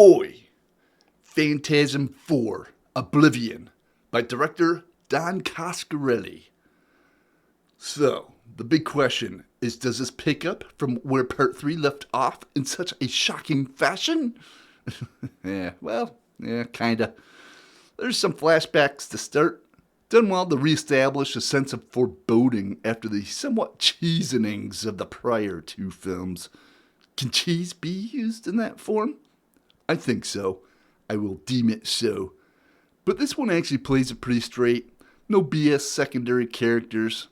Oi! Phantasm IV, Oblivion, by director Don Coscarelli. So, the big question is, does this pick up from where part 3 left off in such a shocking fashion? Yeah, kinda. There's some flashbacks to start, done well to reestablish a sense of foreboding after the somewhat cheesenings of the prior two films. Can cheese be used in that form? I think so. I will deem it so. But this one actually plays it pretty straight. No BS secondary characters.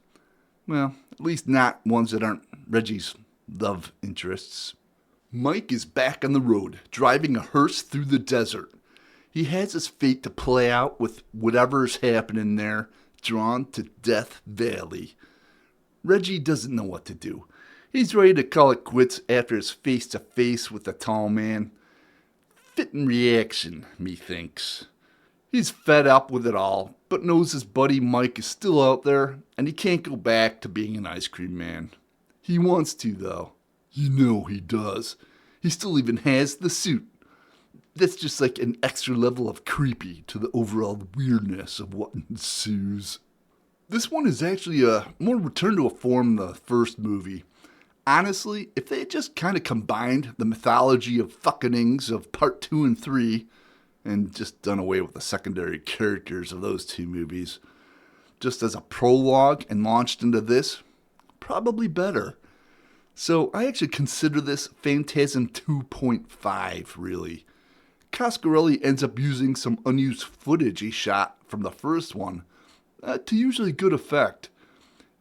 Well, at least not ones that aren't Reggie's love interests. Mike is back on the road, driving a hearse through the desert. He has his fate to play out with whatever's happening there, drawn to Death Valley. Reggie doesn't know what to do. He's ready to call it quits after his face-to-face with the tall man. Fitting reaction, methinks. He's fed up with it all, but knows his buddy Mike is still out there, and he can't go back to being an ice cream man. He wants to, though. You know he does. He still even has the suit. That's just like an extra level of creepy to the overall weirdness of what ensues. This one is actually a more return to a form than the first movie. Honestly, if they had just kind of combined the mythology of fuckingings of part 2 and 3 and just done away with the secondary characters of those two movies, just as a prologue and launched into this, probably better. So I actually consider this Phantasm 2.5, really. Coscarelli ends up using some unused footage he shot from the first one to usually good effect.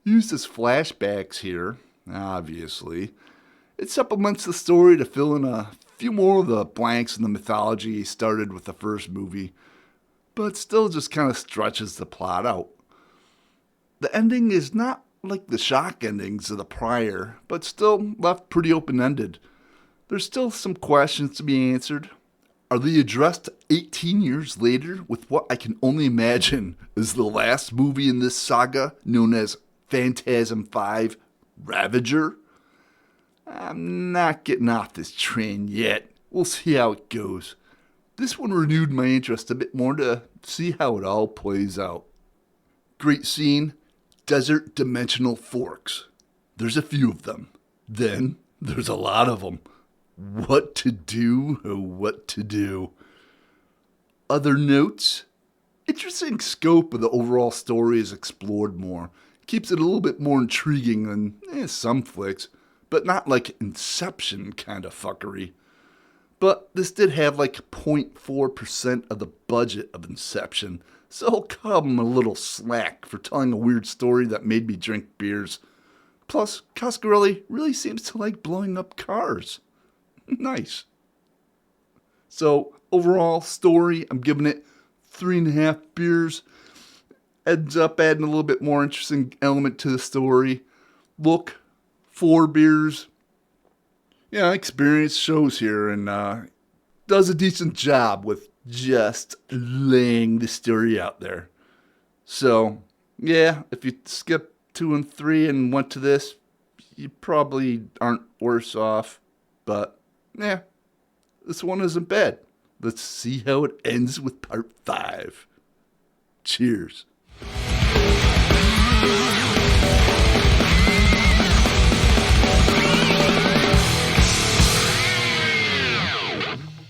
Used as flashbacks here, obviously. It supplements the story to fill in a few more of the blanks in the mythology he started with the first movie, but still just kind of stretches the plot out. The ending is not like the shock endings of the prior, but still left pretty open-ended. There's still some questions to be answered. Are they addressed 18 years later with what I can only imagine is the last movie in this saga, known as Phantasm V, Ravager? I'm not getting off this train yet. We'll see how it goes. This one renewed my interest a bit more to see how it all plays out. Great scene, desert dimensional forks. There's a few of them. Then there's a lot of them. What to do, oh what to do. Other notes? Interesting scope of the overall story is explored more. Keeps it a little bit more intriguing than some flicks, but not like Inception kind of fuckery. But this did have like 0.4% of the budget of Inception, so I'll cut him a little slack for telling a weird story that made me drink beers. Plus, Coscarelli really seems to like blowing up cars. Nice. So, overall story, I'm giving it 3.5 beers. Ends up adding a little bit more interesting element to the story. Look, 4 beers. Yeah, experience shows here and does a decent job with just laying the story out there. So, yeah, if you skip 2 and 3 and went to this, you probably aren't worse off. But, yeah, this one isn't bad. Let's see how it ends with part 5. Cheers.